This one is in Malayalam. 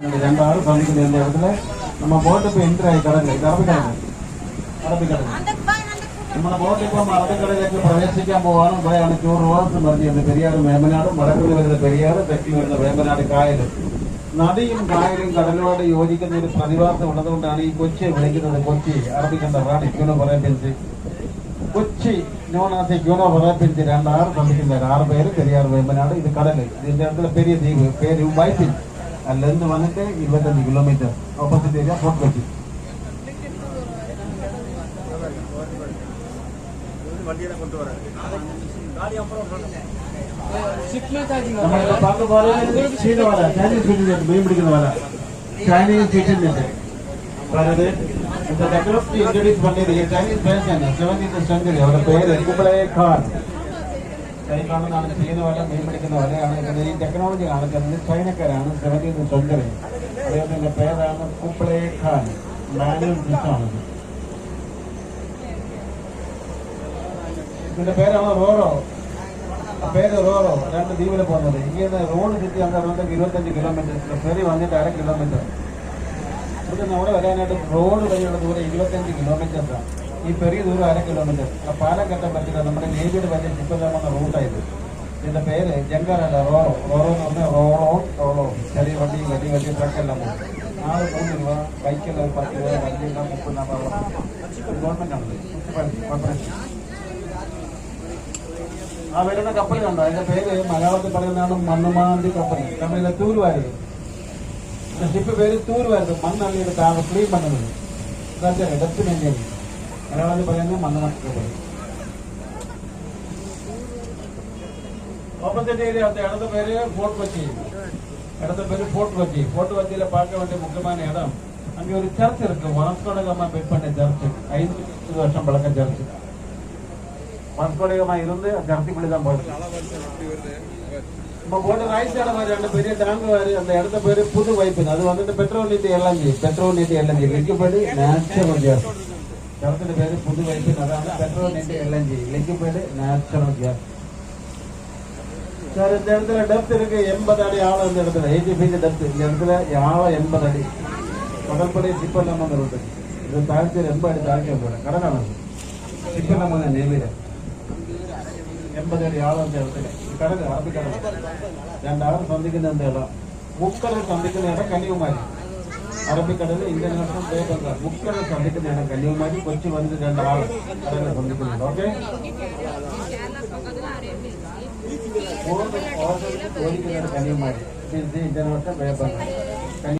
രണ്ടാൾ സന്ധിക്കുന്ന இடத்துல நம்ம போட்டு இப்போ என்ட்ரி ஆகி கடலில் இது அரபிக்கடல் നമ്മുടെ ബോട്ട് ഇപ്പം അറബിക്കടലിലേക്ക് പ്രവേശിക്കാൻ പോകാനും ഇവിടെയാണ് ചൂർവാസം പറഞ്ഞത് പെരിയാറും വേമ്പനാടും വടക്കിൽ വരുന്ന പെരിയാറ് തെക്കിൽ വരുന്ന വേമ്പനാട് കായലും നദിയും കായലും കടലോട് യോജിക്കുന്ന ഒരു പ്രതിഭാസം ഉള്ളതുകൊണ്ടാണ് ഈ കൊച്ചിയെ വിളിക്കുന്നത് കൊച്ചി അറബിക്കണ്ടറാണ് ക്യൂനോ പറയപ്പിച്ച് കൊച്ചി നോണാസി ക്യൂനോ പറയപ്പിച്ച് രണ്ടാറ് സന്ധിക്കുന്നവർ 6 പേര് പെരിയാർ വേമ്പനാട് ഇത് കടല് ഇതിന്റെ അടുത്തുള്ള പെരിയ ദ്വീപ് പേര് വൈപ്പിൻ അല്ലെന്ന് വന്നിട്ട് 25 kilometre opposite area Fort Kochi Chinese fishing മീൻ പിടിക്കുന്ന വല ചൈനീസ് ഫിഷിംഗ് അതായത് ഇൻട്രൊഡ്യൂസ് പണ്ടത് ചൈനീസ് ഫാഷനാണ് 17th സെഞ്ചുറി അവരുടെ പേര് കുബ്ലൈ ഖാൻ കൈ കാണുന്നതാണ് ചെയ്യുന്ന വല മീൻ പിടിക്കുന്ന വലയാണ് ഈ ടെക്നോളജി കാണിക്കുന്നത് ചൈനക്കാരാണ് 17th സെഞ്ചുറി അദ്ദേഹത്തിന്റെ പേരാണ് കുബ്ലൈ ഖാൻ മാനുവൽ ഫിഷാണ് ഇതിന്റെ പേരാണ് റോറോ പേര് റോറോ 2 ദ്വീപിൽ പോകുന്നത് ഇങ്ങനെ റോഡ് ചുറ്റി അങ്ങോട്ട് 25 കിലോമീറ്റർ ഫെറി വന്നിട്ട് 1/2 കിലോമീറ്റർ ഇവിടുന്ന് അവിടെ വരാനായിട്ട് റോഡ് വഴിയുള്ള ദൂരം 25 കിലോമീറ്ററാണ് ഈ പെരിയ ദൂരം 1/2 കിലോമീറ്റർ പാലം കെട്ടാൻ പറ്റില്ല നമ്മുടെ നേവിയുടെ വലിയ ഷിപ്പെല്ലാം വന്ന റൂട്ടായത് ഇതിന്റെ പേര് ജങ്കറല്ല റോറോ റോറോ എന്ന് പറഞ്ഞാൽ റോളോ ചെറിയ വണ്ടി വലിയ ട്രക്കെല്ലാം പോകും 3 രൂപ ബൈക്കെല്ലാം 10 രൂപ വണ്ടിയെല്ലാം 30-40 ഗവൺമെന്റ് ആണത് കോർപ്പറേഷൻ ആ വരുന്ന കപ്പൽ കണ്ടോ അതിന്റെ പേര് മലയാളത്തിൽ പറയുന്നതാണ് മണ്ണുമാന്തി കപ്പൽ തമിഴിലെ തൂർവാരി ഷിപ്പ് പേര് തൂർവാരി മണ്ണള്ളിയുടെ താഴെ ക്ലീൻ പണ്ണുന്നത് ഡെപ്ത് മെയിൻറ്റെയിൻ മലയാളത്തിൽ പറയുന്നത് മണ്ണുമാന്തി കപ്പൽ ഓപ്പോസിറ്റ് ഏരിയ അടുത്ത പേര് ഫോർട്ട് കൊച്ചി ഫോർട്ട് കൊച്ചിയിലെ பார்க்க வேண்டிய முக்கியமான இடம் அங்கே ஒரு சர்ச் இருக்கு வாஸ்கோடகாமா பில்ட் பண்ண சர்ச் 500 வருஷம் பழக்க சர்ச் வாஸ்கோடகாமா இருந்து சர்ச்சுக்குள்ளே தான் போகுது நம்ம போட்டு ரைட் சைடு மாதிரி 2 பெரிய டேங்க் மாதிரி அந்த இடத்த பேரு புது வைப்பு அது வந்துட்டு பெட்ரோல் நீட்டி எல்என்ஜி லிக்விட் நேச்சுரல் கேஸ் சர்ச்சிന്റെ പേര് പുതു വൈപ്പ് അതാണ് പെട്രോൾ നീട്ടി LNG liquid natural gas sir இந்த இடத்துல டெப்த் இருக்கு 80 அடி ஆழம் இந்த இடத்துல 80 feet டெப்த் இந்த இடத்துல ஆழம் 80 அடி கடற்படை ஷிப்பெல்லாம் வந்து ரூட் இது தாழ்ச்சி 80 அடி தாழ்ச்சி போட கடலான ஷிப்பெல்லாம் வந்து நேவில 80 അടി ആഴം இந்த இடத்துல கடல் அரபிக்கடல் 2 ആളും സന്ധിക്കുന്ന ഇടം മുക്കടൽ സന്ധിക്കുന്ന ഇടം കന്യാകുമാരി അറബിക്കടലിൽ ഇന്റർനാഷണൽ ബേ ബംഗാൾ മുക്കടൽ സന്ധിക്കുന്ന ഇടം കന്യാകുമാരി കൊച്ചി വന്നിട്ട് 2 ആൾ കടലിൽ സന്ധിക്കുന്നുണ്ട് okay Kanyakumari international bay Bengal